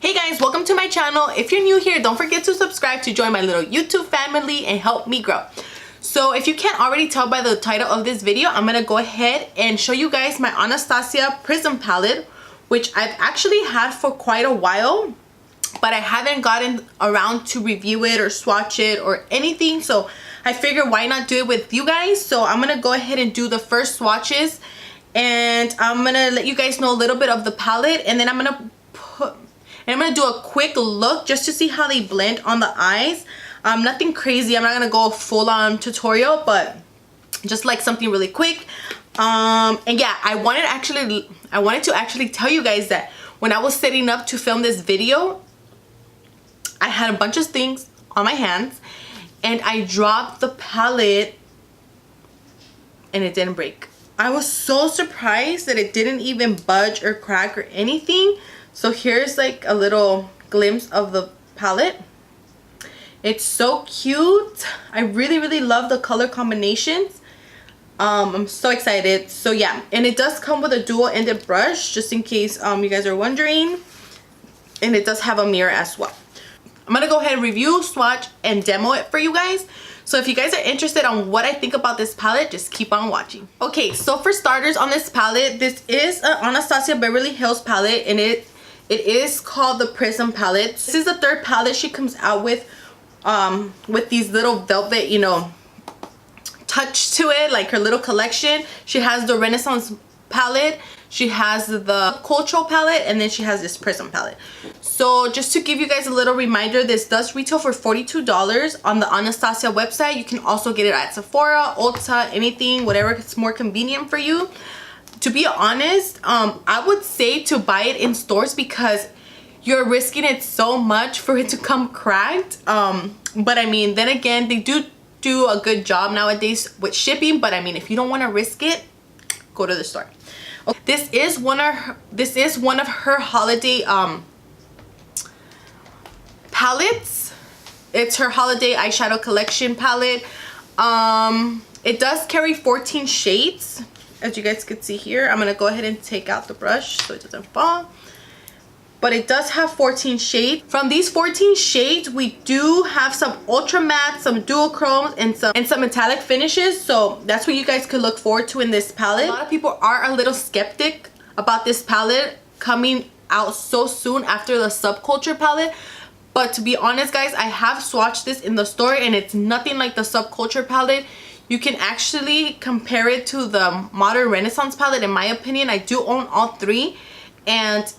Hey guys, welcome to my channel. If you're new here, don't forget to subscribe to join my little YouTube family and help me grow. So if you can't already tell by the title of this video, I'm gonna go ahead and show you guys my Anastasia Prism palette, which I've actually had for quite a while, but I haven't gotten around to review it or swatch it or anything. So I figured why not do it with you guys. So I'm gonna go ahead and do the first swatches, and I'm gonna let you guys know a little bit of the palette, and then I'm gonna do a quick look just to see how they blend on the eyes. Nothing crazy. I'm not gonna go full-on tutorial, but just like something really quick. And yeah, I wanted to actually tell you guys that when I was setting up to film this video, I had a bunch of things on my hands and I dropped the palette and it didn't break. I was so surprised that it didn't even budge or crack or anything. So here's like a little glimpse of the palette. It's so cute. I really love the color combinations. I'm so excited. So yeah, and it does come with a dual-ended brush, just in case you guys are wondering. And it does have a mirror as well. I'm gonna go ahead and review, swatch, and demo it for you guys. So if you guys are interested on what I think about this palette, just keep on watching. Okay, so for starters on this palette, this is an Anastasia Beverly Hills palette, and it is called the Prism palette. This is the third palette she comes out with these little velvet, you know, touch to it, like her little collection. She has the Renaissance palette, she has the Cultural palette, and then she has this Prism palette. So just to give you guys a little reminder, this does retail for $42 on the Anastasia website. You can also get it at Sephora, Ulta, anything, whatever is more convenient for you. To be honest, I would say to buy it in stores because you're risking it so much for it to come cracked. But I mean, then again, they do a good job nowadays with shipping. But I mean, if you don't want to risk it, go to the store. Okay, this is one of her holiday palettes. It's her holiday eyeshadow collection palette. It does carry 14 shades. As you guys can see here, I'm gonna go ahead and take out the brush so it doesn't fall. But it does have 14 shades. From these 14 shades, we do have some ultra matte, some duochromes, and some metallic finishes. So that's what you guys could look forward to in this palette. A lot of people are a little skeptic about this palette coming out so soon after the Subculture palette. But to be honest, guys, I have swatched this in the store and it's nothing like the Subculture palette. You can actually compare it to the Modern Renaissance palette. In my opinion, I do own all three, and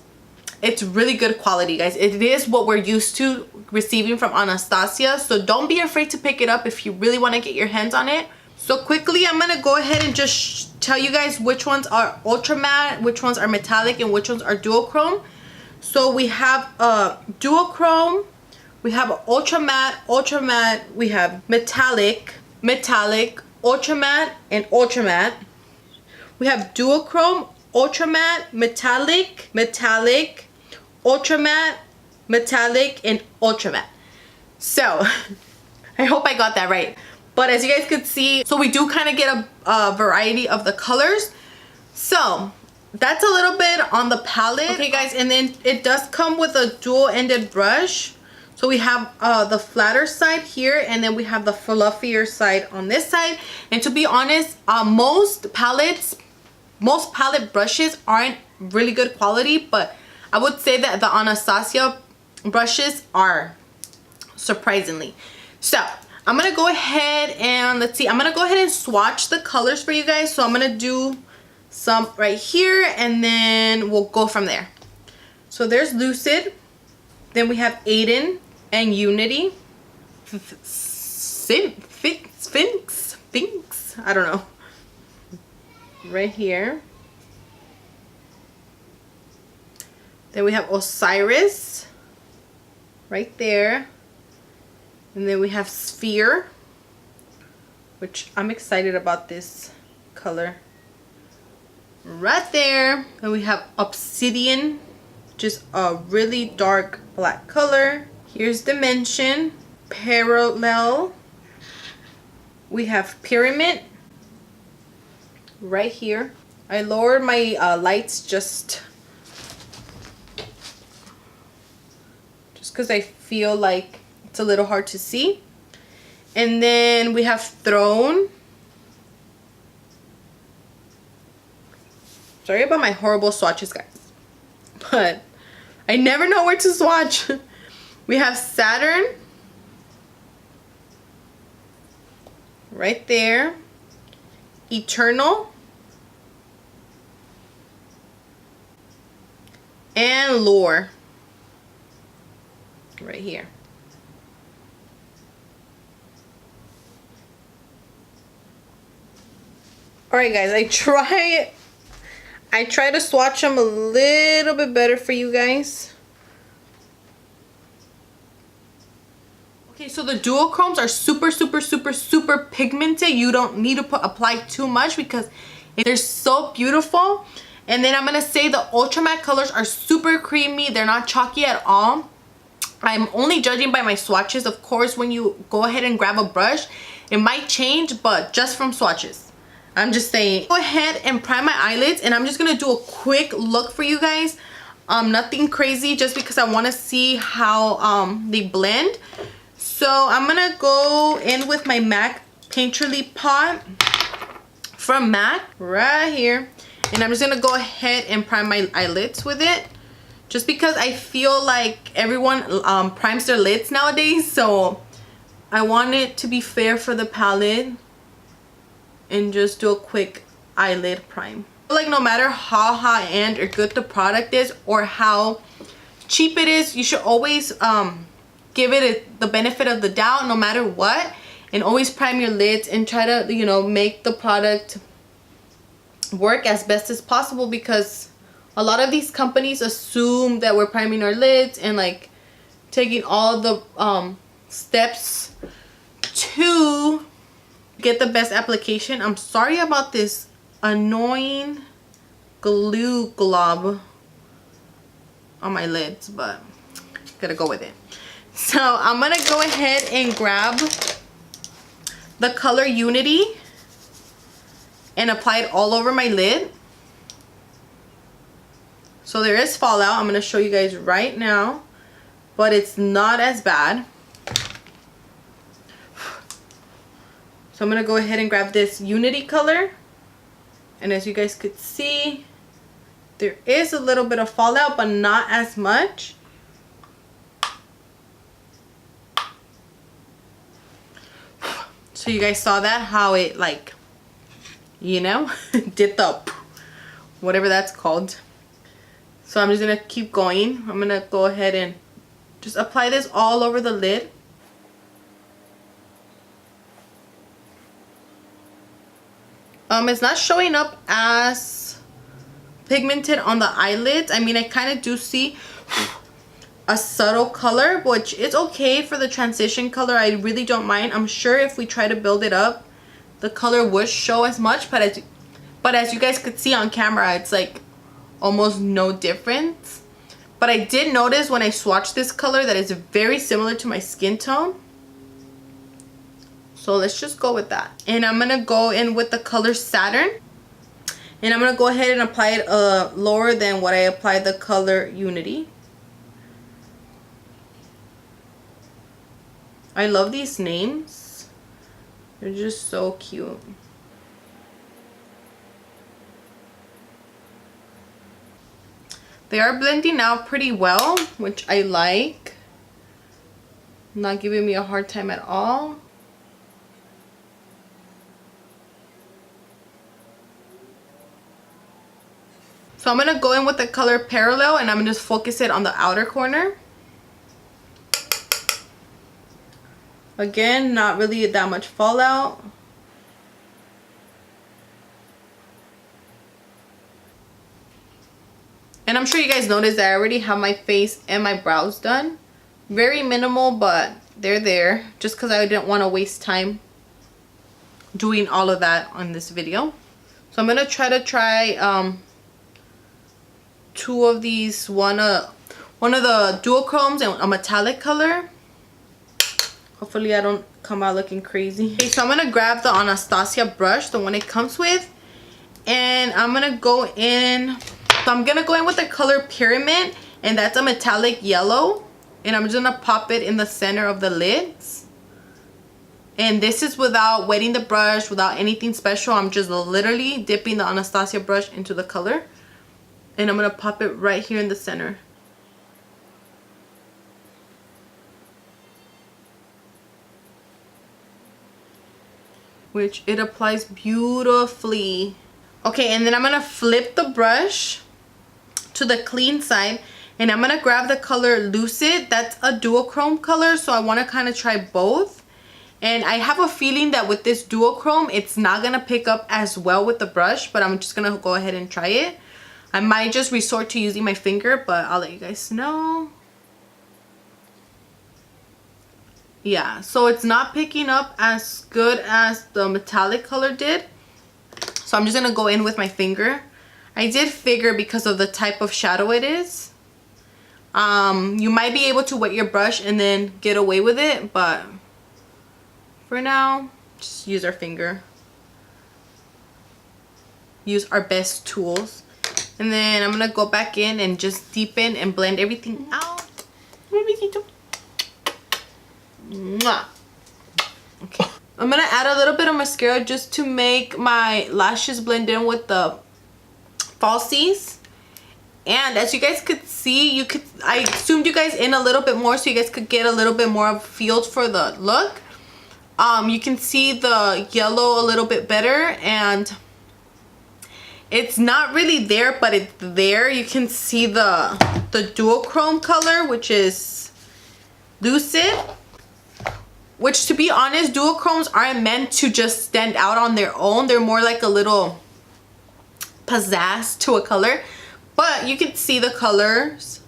it's really good quality, guys. It is what we're used to receiving from Anastasia, so don't be afraid to pick it up if you really want to get your hands on it. So quickly, I'm gonna go ahead and just tell you guys which ones are ultra matte, which ones are metallic, and which ones are duochrome. So we have duochrome, we have ultra matte, we have metallic, ultra matte, and ultra matte. We have duochrome, ultra matte, metallic, ultra matte, metallic, and ultra matte. So I hope I got that right. But as you guys could see, so we do kind of get a variety of the colors. So that's a little bit on the palette. Okay guys, and then it does come with a dual-ended brush. So we have the flatter side here, and then we have the fluffier side on this side. And to be honest, most palette brushes aren't really good quality, but I would say that the Anastasia brushes are, surprisingly. So I'm gonna go ahead and let's see. I'm gonna go ahead and swatch the colors for you guys. So I'm gonna do some right here, and then we'll go from there. So there's Lucid. Then we have Aiden and Unity. Sphinx, I don't know. Right here. Then we have Osiris right there. And then we have Sphere, which I'm excited about this color. Right there. Then we have Obsidian, which is a really dark black color. Here's Dimension, Parallel. We have Pyramid right here. I lowered my lights just just because I feel like it's a little hard to see. And then we have Throne. Sorry about my horrible swatches, guys, but I never know where to swatch. We have Saturn right there, Eternal, and Lure right here. Alright guys, I try to swatch them a little bit better for you guys. Okay, so the duochromes are super pigmented. You don't need to apply too much because they're so beautiful. And then I'm gonna say the ultra matte colors are super creamy. They're not chalky at all. I'm only judging by my swatches. Of course, when you go ahead and grab a brush, it might change, but just from swatches. I'm just saying. Go ahead and prime my eyelids, and I'm just gonna do a quick look for you guys. Nothing crazy, just because I want to see how they blend. So I'm gonna go in with my MAC Painterly pot from MAC right here, and I'm just gonna go ahead and prime my eyelids with it, just because I feel like everyone primes their lids nowadays, so I want it to be fair for the palette and just do a quick eyelid prime. Like, no matter how high-end or good the product is or how cheap it is, you should always give it the benefit of the doubt no matter what, and always prime your lids and try to, you know, make the product work as best as possible, because a lot of these companies assume that we're priming our lids and like taking all the steps to get the best application. I'm sorry about this annoying glue glob on my lids, but gotta go with it. So I'm gonna go ahead and grab the color Unity and apply it all over my lid. So there is fallout. I'm gonna show you guys right now, but it's not as bad. So I'm gonna go ahead and grab this Unity color, and as you guys could see, there is a little bit of fallout, but not as much. So you guys saw that, how it, like, you know, did the whatever that's called. So I'm just gonna keep going. I'm gonna go ahead and just apply this all over the lid. It's not showing up as pigmented on the eyelids. I mean, I kind of do see a subtle color, which is okay for the transition color. I really don't mind. I'm sure if we try to build it up, the color would show as much, but as you guys could see on camera, it's like almost no difference. But I did notice when I swatched this color that it's very similar to my skin tone. So let's just go with that. And I'm gonna go in with the color Saturn, and I'm gonna go ahead and apply it lower than what I applied the color Unity. I love these names. They're just so cute. They are blending out pretty well, which I like. Not giving me a hard time at all. So I'm going to go in with the color Parallel, and I'm going to just focus it on the outer corner. Again, not really that much fallout. And I'm sure you guys noticed that I already have my face and my brows done. Very minimal, but they're there. Just because I didn't want to waste time doing all of that on this video. So I'm going to try two of these, one of the duochromes and a metallic color. Hopefully I don't come out looking crazy. Okay, so I'm gonna grab the Anastasia brush, the one it comes with, and I'm gonna go in. So I'm gonna go in with the color Pyramid, and that's a metallic yellow. And I'm just gonna pop it in the center of the lids. And this is without wetting the brush, without anything special. I'm just literally dipping the Anastasia brush into the color. And I'm gonna pop it right here in the center. Which it applies beautifully. Okay, and then I'm gonna flip the brush to the clean side, and I'm gonna grab the color Lucid. That's a duochrome color, so I want to kind of try both. And I have a feeling that with this duochrome, it's not gonna pick up as well with the brush, but I'm just gonna go ahead and try it. I might just resort to using my finger, but I'll let you guys know. Yeah, so it's not picking up as good as the metallic color did. So I'm just gonna go in with my finger. I did figure because of the type of shadow it is. You might be able to wet your brush and then get away with it, but for now, just use our finger. Use our best tools. And then I'm gonna go back in and just deepen and blend everything out. Mwah. Okay, I'm gonna add a little bit of mascara just to make my lashes blend in with the falsies. And as you guys could see, I zoomed you guys in a little bit more so you guys could get a little bit more of a feel for the look. You can see the yellow a little bit better, and it's not really there, but it's there. You can see the duochrome color, which is Lucid. Which, to be honest, duochromes aren't meant to just stand out on their own. They're more like a little pizzazz to a color. But you can see the colors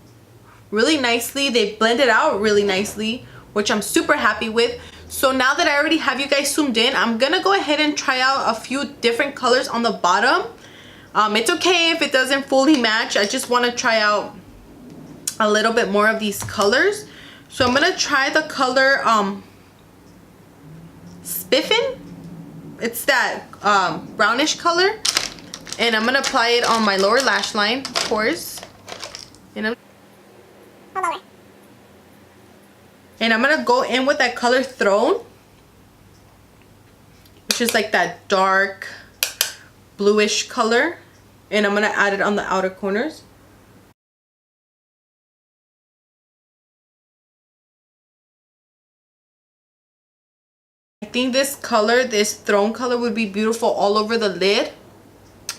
really nicely. They blend it out really nicely, which I'm super happy with. So now that I already have you guys zoomed in, I'm going to go ahead and try out a few different colors on the bottom. It's okay if it doesn't fully match. I just want to try out a little bit more of these colors. So I'm going to try the color... Spiffin. It's that brownish color, and I'm gonna apply it on my lower lash line, of course. And I'm gonna go in with that color Throne, which is like that dark bluish color, and I'm gonna add it on the outer corners. I think this color, this Throne color, would be beautiful all over the lid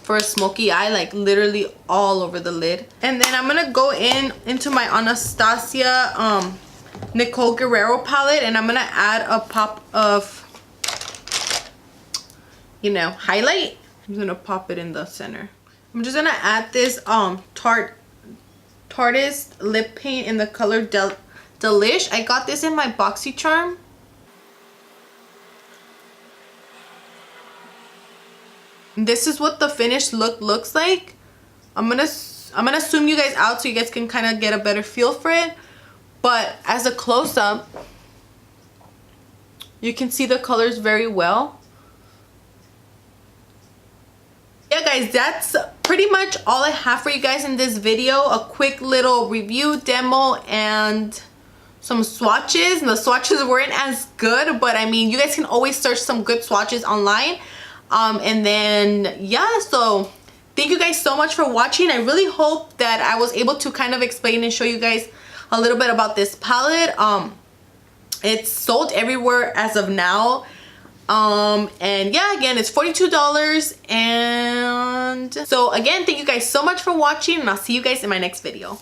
for a smoky eye, like literally all over the lid. And then I'm gonna go into my Anastasia Nicole Guerrero palette, and I'm gonna add a pop of, you know, highlight. I'm gonna pop it in the center. I'm just gonna add this Tarteist lip paint in the color Delish. I got this in my BoxyCharm. This is what the finished look looks like. I'm gonna zoom you guys out so you guys can kind of get a better feel for it. But as a close-up, you can see the colors very well. Yeah guys, that's pretty much all I have for you guys in this video. A quick little review, demo, and some swatches. And the swatches weren't as good, but I mean, you guys can always search some good swatches online. And then yeah, so thank you guys so much for watching. I really hope that I was able to kind of explain and show you guys a little bit about this palette. It's sold everywhere as of now. And yeah, again, it's $42. And so again, thank you guys so much for watching, and I'll see you guys in my next video.